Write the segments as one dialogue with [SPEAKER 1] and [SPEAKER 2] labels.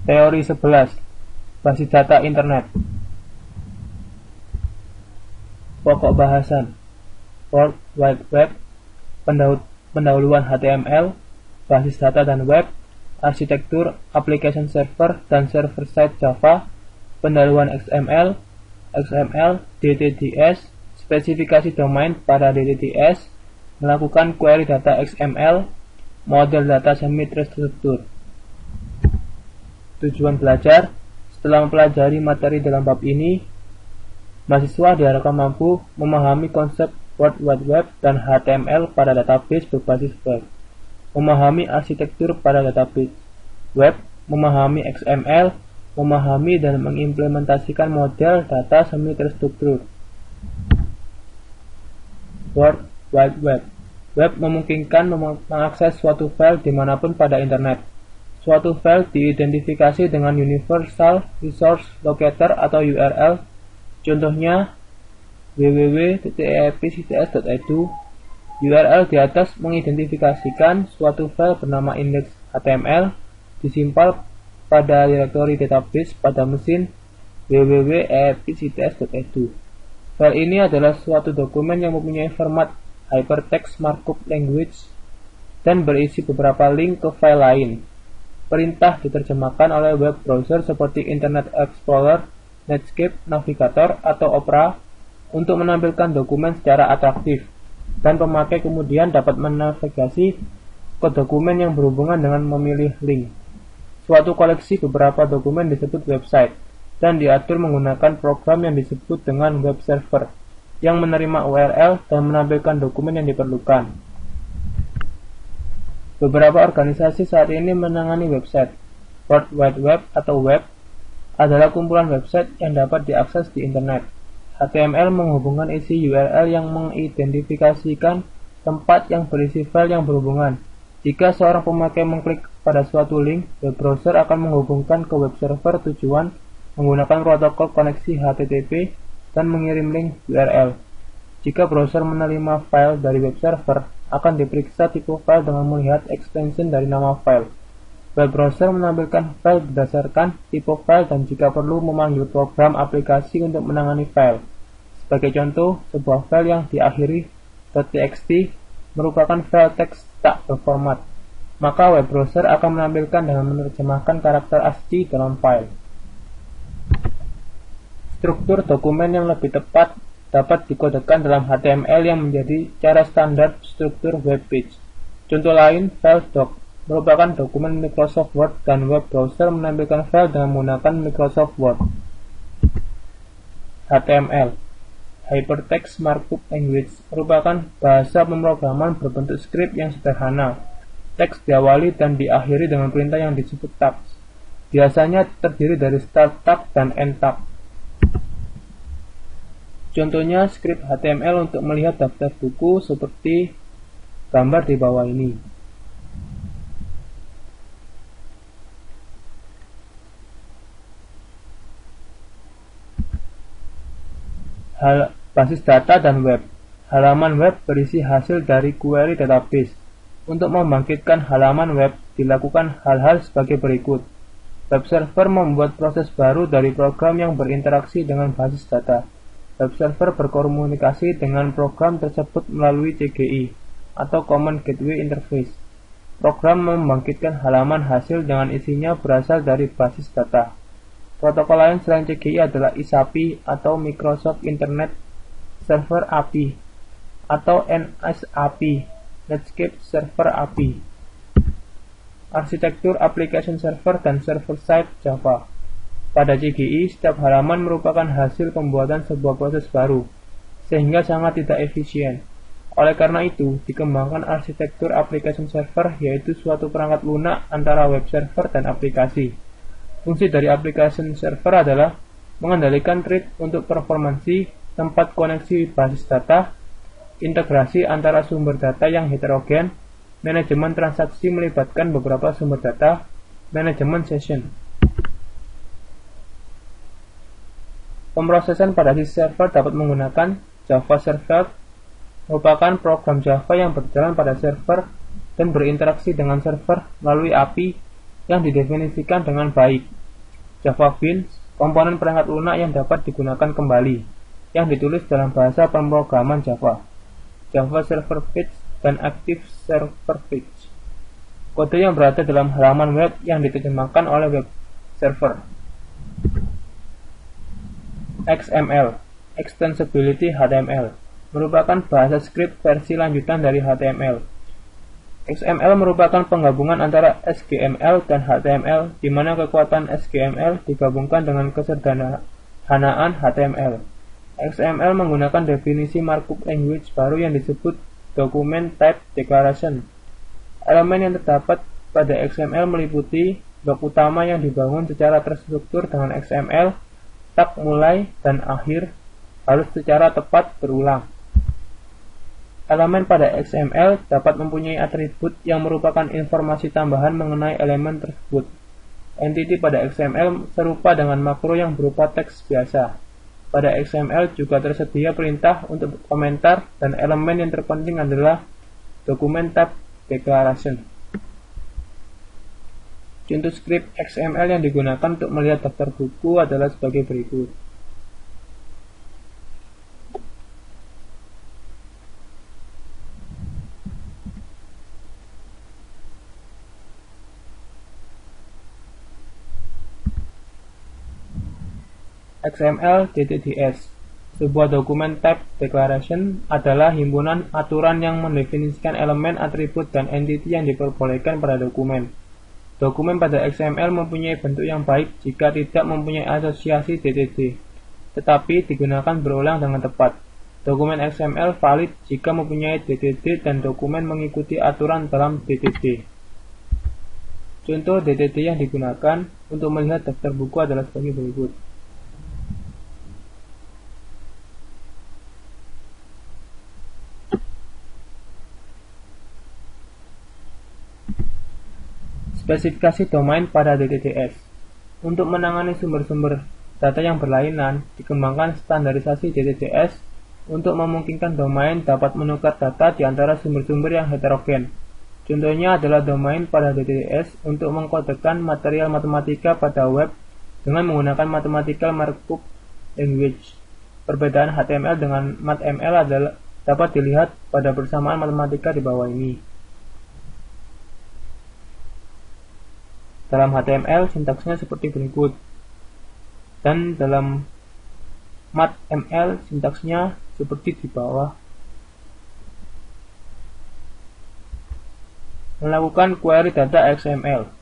[SPEAKER 1] Teori 11. Basis data internet. Pokok bahasan World Wide Web, pendahuluan HTML, basis data dan web, arsitektur, application server dan server-side Java, pendahuluan XML, DTDS, spesifikasi domain pada DTDS, melakukan query data XML, model data semi-terstruktur. Tujuan belajar: setelah mempelajari materi dalam bab ini, mahasiswa diharapkan mampu memahami konsep World Wide Web dan HTML pada database berbasis web, memahami arsitektur pada database web, memahami XML, memahami dan mengimplementasikan model data semi-terstruktur. World Wide Web. Web memungkinkan mengakses suatu file dimanapun pada internet. Suatu file diidentifikasi dengan Universal Resource Locator atau URL. Contohnya www.epicts.edu. URL di atas mengidentifikasikan suatu file bernama index.html disimpan pada direktori database pada mesin www.epicts.edu. File ini adalah suatu dokumen yang mempunyai format Hypertext Markup Language dan berisi beberapa link ke file lain. Perintah diterjemahkan oleh web browser seperti Internet Explorer, Netscape, Navigator, atau Opera untuk menampilkan dokumen secara atraktif, dan pemakai kemudian dapat menavigasi ke dokumen yang berhubungan dengan memilih link. Suatu koleksi beberapa dokumen disebut website, dan diatur menggunakan program yang disebut dengan web server, yang menerima URL dan menampilkan dokumen yang diperlukan. Beberapa organisasi saat ini menangani website. World Wide Web atau web adalah kumpulan website yang dapat diakses di internet. HTML menghubungkan isi URL yang mengidentifikasikan tempat yang berisi file yang berhubungan. Jika seorang pemakai mengklik pada suatu link, web browser akan menghubungkan ke web server tujuan menggunakan protokol koneksi HTTP dan mengirim link URL. Jika browser menerima file dari web server, akan diperiksa tipe file dengan melihat extension dari nama file. Web browser menampilkan file berdasarkan tipe file dan jika perlu memanggil program aplikasi untuk menangani file. Sebagai contoh, sebuah file yang diakhiri .txt merupakan file teks tak berformat, maka web browser akan menampilkan dengan menerjemahkan karakter ASCII dalam file. Struktur dokumen yang lebih tepat dapat dikodekan dalam HTML yang menjadi cara standar struktur web page. Contoh lain, file doc merupakan dokumen Microsoft Word dan web browser menampilkan file dengan menggunakan Microsoft Word. HTML, Hypertext Markup Language, merupakan bahasa pemrograman berbentuk skrip yang sederhana. Teks diawali dan diakhiri dengan perintah yang disebut tags. Biasanya terdiri dari start tag dan end tag. Contohnya skrip HTML untuk melihat daftar buku seperti gambar di bawah ini. Basis data dan web. Halaman web berisi hasil dari query database. Untuk membangkitkan halaman web, dilakukan hal-hal sebagai berikut. Web server membuat proses baru dari program yang berinteraksi dengan basis data. Web server berkomunikasi dengan program tersebut melalui CGI atau Common Gateway Interface. Program membangkitkan halaman hasil dengan isinya berasal dari basis data. Protokol lain selain CGI adalah ISAPI atau Microsoft Internet Server API atau NSAPI, Netscape Server API. Arsitektur application server dan server-side Java. Pada CGI, setiap halaman merupakan hasil pembuatan sebuah proses baru, sehingga sangat tidak efisien. Oleh karena itu, dikembangkan arsitektur application server, yaitu suatu perangkat lunak antara web server dan aplikasi. Fungsi dari application server adalah mengendalikan thread untuk performansi, tempat koneksi basis data, integrasi antara sumber data yang heterogen, manajemen transaksi melibatkan beberapa sumber data, manajemen session. Pemrosesan pada sisi server dapat menggunakan Java Server, merupakan program Java yang berjalan pada server dan berinteraksi dengan server melalui API yang didefinisikan dengan baik. Java Beans, komponen perangkat lunak yang dapat digunakan kembali, yang ditulis dalam bahasa pemrograman Java, Java Server Page, dan Active Server Page. Kode yang berada dalam halaman web yang diterjemahkan oleh web server. XML, Extensibility HTML, merupakan bahasa script versi lanjutan dari HTML. XML merupakan penggabungan antara SGML dan HTML, di mana kekuatan SGML digabungkan dengan kesederhanaan HTML. XML menggunakan definisi markup language baru yang disebut Document Type Declaration. Elemen yang terdapat pada XML meliputi blok utama yang dibangun secara terstruktur dengan XML, tag mulai dan akhir harus secara tepat berulang. Elemen pada XML dapat mempunyai atribut yang merupakan informasi tambahan mengenai elemen tersebut. Entity pada XML serupa dengan makro yang berupa teks biasa. Pada XML juga tersedia perintah untuk komentar, dan elemen yang terpenting adalah Document Type Declaration. Contoh script XML yang digunakan untuk melihat daftar buku adalah sebagai berikut. XML DTDS. Sebuah dokumen type declaration adalah himpunan aturan yang mendefinisikan elemen, atribut, dan entity yang diperbolehkan pada dokumen. Dokumen pada XML mempunyai bentuk yang baik jika tidak mempunyai asosiasi DTD, tetapi digunakan berulang dengan tepat. Dokumen XML valid jika mempunyai DTD dan dokumen mengikuti aturan dalam DTD. Contoh DTD yang digunakan untuk melihat daftar buku adalah sebagai berikut. Spesifikasi domain pada DTDS. Untuk menangani sumber-sumber data yang berlainan, dikembangkan standarisasi DTDS untuk memungkinkan domain dapat menukar data di antara sumber-sumber yang heterogen. Contohnya adalah domain pada DTDS untuk mengkodekan material matematika pada web dengan menggunakan mathematical markup language. Perbedaan HTML dengan MathML adalah dapat dilihat pada persamaan matematika di bawah ini. Dalam HTML, sintaksnya seperti berikut, dan dalam MathML, sintaksnya seperti di bawah. Melakukan query data XML.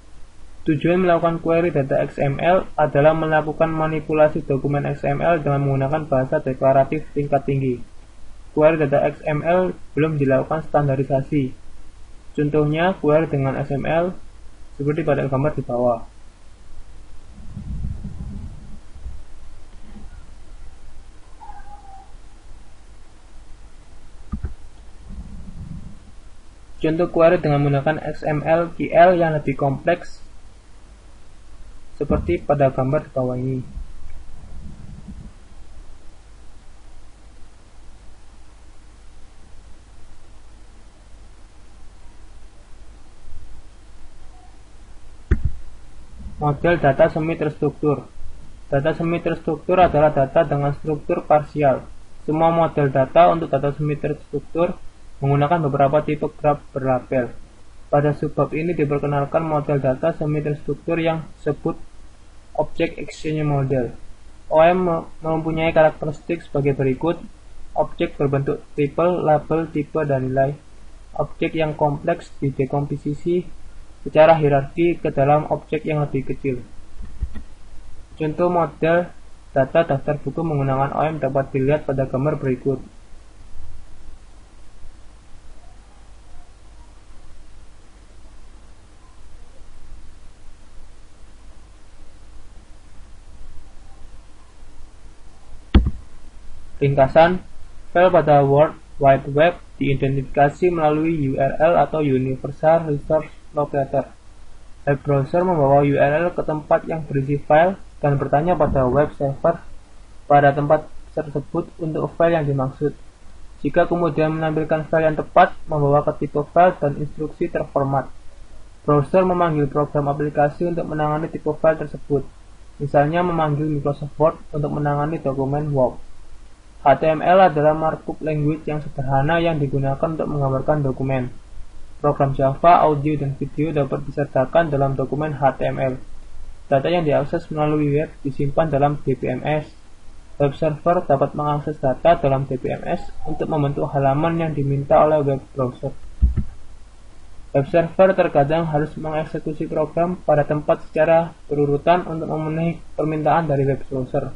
[SPEAKER 1] Tujuan melakukan query data XML adalah melakukan manipulasi dokumen XML dengan menggunakan bahasa deklaratif tingkat tinggi. Query data XML belum dilakukan standarisasi. Contohnya, query dengan XML seperti pada gambar di bawah. Contoh query dengan menggunakan XML/QL yang lebih kompleks seperti pada gambar di bawah ini. Model data semi terstruktur. Data semi terstruktur adalah data dengan struktur parsial. Semua model data untuk data semi terstruktur menggunakan beberapa tipe graf berlabel. Pada subbab ini diperkenalkan model data semi terstruktur yang disebut Object Exchange Model. OM mempunyai karakteristik sebagai berikut: objek berbentuk triple, label, tipe, dan nilai. Objek yang kompleks didekomposisi secara hierarki ke dalam objek yang lebih kecil. Contoh model data daftar buku menggunakan OM dapat dilihat pada gambar berikut. Ringkasan, file pada World Wide Web diidentifikasi melalui URL atau Universal Resource Locator. Web browser membawa URL ke tempat yang berisi file dan bertanya pada web server pada tempat tersebut untuk file yang dimaksud. Jika kemudian menampilkan file yang tepat, membawa ke tipe file dan instruksi terformat. Browser memanggil program aplikasi untuk menangani tipe file tersebut. Misalnya memanggil Microsoft Word untuk menangani dokumen Word. HTML adalah markup language yang sederhana yang digunakan untuk menggambarkan dokumen. Program Java, audio, dan video dapat disertakan dalam dokumen HTML. Data yang diakses melalui web disimpan dalam DBMS. Web server dapat mengakses data dalam DBMS untuk membentuk halaman yang diminta oleh web browser. Web server terkadang harus mengeksekusi program pada tempat secara berurutan untuk memenuhi permintaan dari web browser.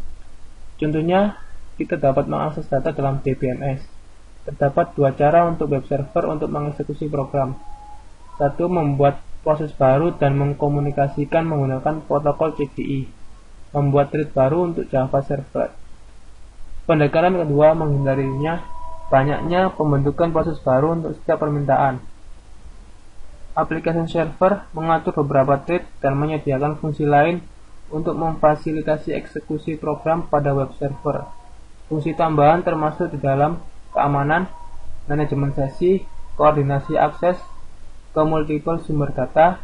[SPEAKER 1] Contohnya, kita dapat mengakses data dalam DBMS. Terdapat dua cara untuk web server untuk mengeksekusi program. Satu, membuat proses baru dan mengkomunikasikan menggunakan protokol CGI. Membuat thread baru untuk Java server. Pendekatan kedua menghindarinya banyaknya pembentukan proses baru untuk setiap permintaan. Application server mengatur beberapa thread dan menyediakan fungsi lain untuk memfasilitasi eksekusi program pada web server. Fungsi tambahan termasuk di dalam keamanan, manajemen sesi, koordinasi akses ke multiple sumber data.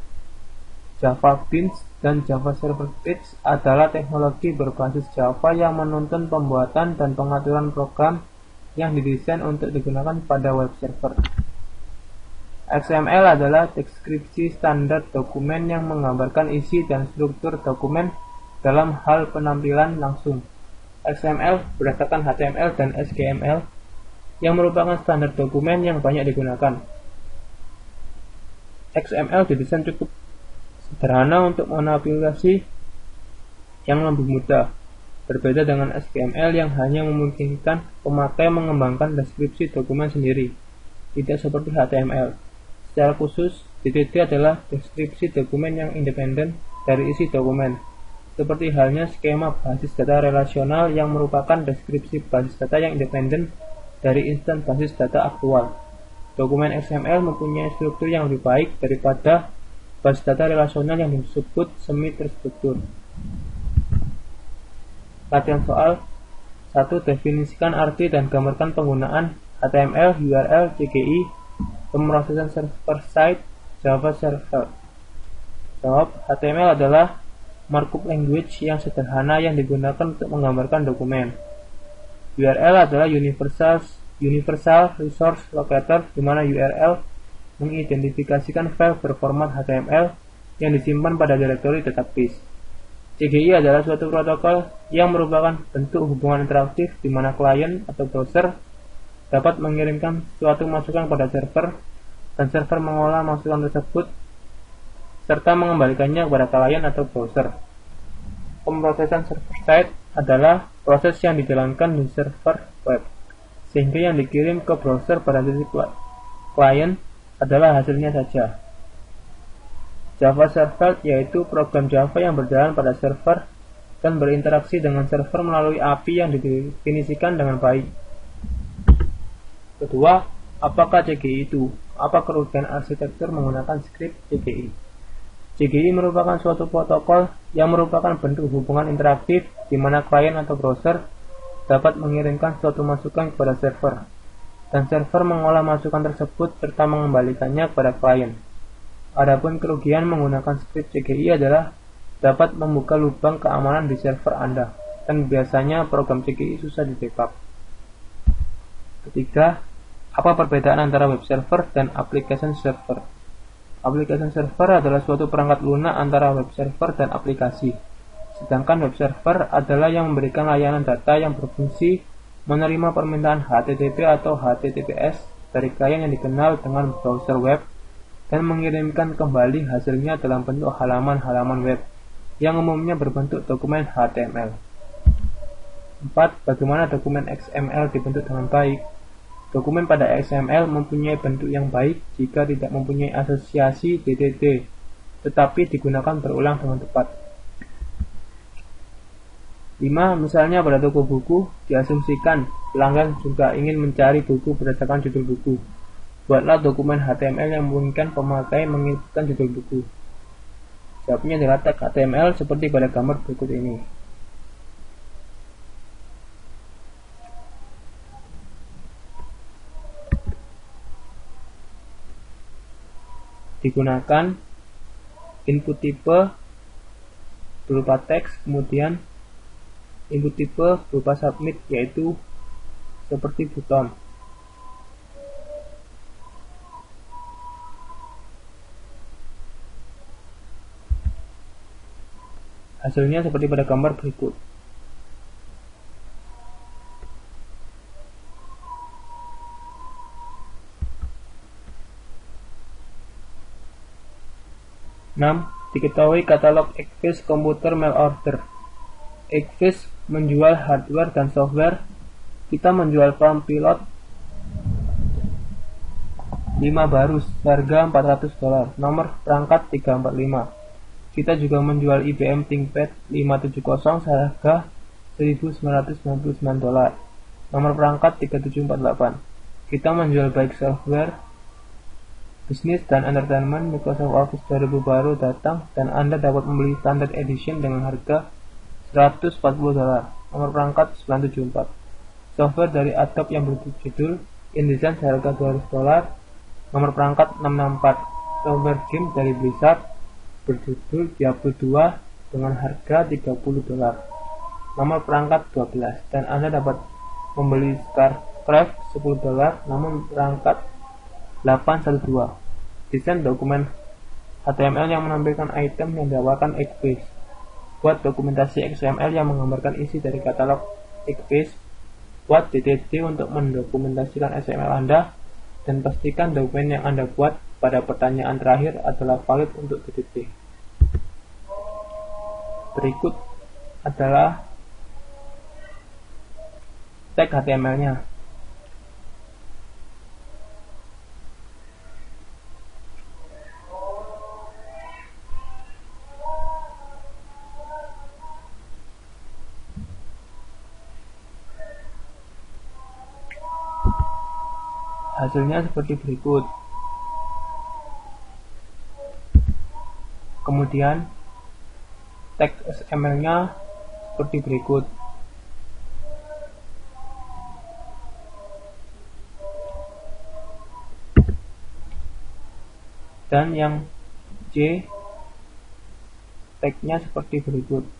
[SPEAKER 1] Java Beans dan Java Server Page adalah teknologi berbasis Java yang menuntun pembuatan dan pengaturan program yang didesain untuk digunakan pada web server. XML adalah deskripsi standar dokumen yang menggambarkan isi dan struktur dokumen dalam hal penampilan langsung. XML berdasarkan HTML dan HTML yang merupakan standar dokumen yang banyak digunakan. XML didesain cukup sederhana untuk manipulasi yang lebih mudah, berbeda dengan HTML yang hanya memungkinkan pemakai mengembangkan deskripsi dokumen sendiri, tidak seperti HTML. Secara khusus, DDD adalah deskripsi dokumen yang independen dari isi dokumen, seperti halnya skema basis data relasional yang merupakan deskripsi basis data yang independen dari instan basis data aktual. Dokumen XML mempunyai struktur yang lebih baik daripada basis data relasional yang disebut semi-terstruktur. Latihan soal 1. Definisikan arti dan gambarkan penggunaan HTML, URL, CGI, pemrosesan server-side, Java server. Jawab, HTML adalah markup language yang sederhana yang digunakan untuk menggambarkan dokumen. URL adalah Universal Resource Locator, di mana URL mengidentifikasikan file berformat HTML yang disimpan pada direktori database. CGI adalah suatu protokol yang merupakan bentuk hubungan interaktif di mana klien atau browser dapat mengirimkan suatu masukan pada server dan server mengolah masukan tersebut serta mengembalikannya kepada klien atau browser. Pemrosesan server-side adalah proses yang dijalankan di server web, sehingga yang dikirim ke browser pada sisi klien adalah hasilnya saja. Java Server yaitu program Java yang berjalan pada server dan berinteraksi dengan server melalui API yang didefinisikan dengan baik. Kedua, apakah CGI itu? Apa kerugian arsitektur menggunakan skrip CGI? CGI merupakan suatu protokol yang merupakan bentuk hubungan interaktif di mana klien atau browser dapat mengirimkan suatu masukan kepada server, dan server mengolah masukan tersebut serta mengembalikannya kepada klien. Adapun kerugian menggunakan skrip CGI adalah dapat membuka lubang keamanan di server Anda, dan biasanya program CGI susah di-backup. Ketiga, apa perbedaan antara web server dan application server? Application server adalah suatu perangkat lunak antara web server dan aplikasi, sedangkan web server adalah yang memberikan layanan data yang berfungsi menerima permintaan HTTP atau HTTPS dari klien yang dikenal dengan browser web dan mengirimkan kembali hasilnya dalam bentuk halaman-halaman web yang umumnya berbentuk dokumen HTML. 4. Bagaimana dokumen XML dibentuk dengan baik? Dokumen pada XML mempunyai bentuk yang baik jika tidak mempunyai asosiasi DDD, tetapi digunakan berulang dengan tepat. 5. Misalnya pada toko buku, diasumsikan pelanggan juga ingin mencari buku berdasarkan judul buku. Buatlah dokumen HTML yang memungkinkan pemakai menginputkan judul buku. Jawabnya adalah tag HTML seperti pada gambar berikut ini. Digunakan input tipe berupa teks, kemudian input tipe berupa submit, yaitu seperti buton. Hasilnya seperti pada gambar berikut. Diketahui katalog Eggfish Computer Mail Order. Eggfish menjual hardware dan software. Kita menjual Palm Pilot 5 baru seharga $400, nomor perangkat 345. Kita juga menjual IBM ThinkPad 570 seharga $1.999, nomor perangkat 3748. Kita menjual baik software bisnis dan entertainment. Microsoft Office 2000 baru datang dan Anda dapat membeli Standard Edition dengan harga $140, nomor perangkat 974. Software dari Adobe yang berjudul InDesign seharga $200, nomor perangkat 664. Software game dari Blizzard berjudul Diablo 2 dengan harga $30, nomor perangkat 12. Dan Anda dapat membeli StarCraft $10, nomor perangkat 812. Desain dokumen HTML yang menampilkan item yang ditawarkan Eggfish. Buat dokumentasi XML yang menggambarkan isi dari katalog Eggfish. Buat DTD untuk mendokumentasikan XML Anda, dan pastikan dokumen yang Anda buat pada pertanyaan terakhir adalah valid untuk DTD. Berikut adalah tag HTML-nya. Hasilnya seperti berikut. Kemudian teks HTML-nya seperti berikut. Dan yang J tag-nya seperti berikut.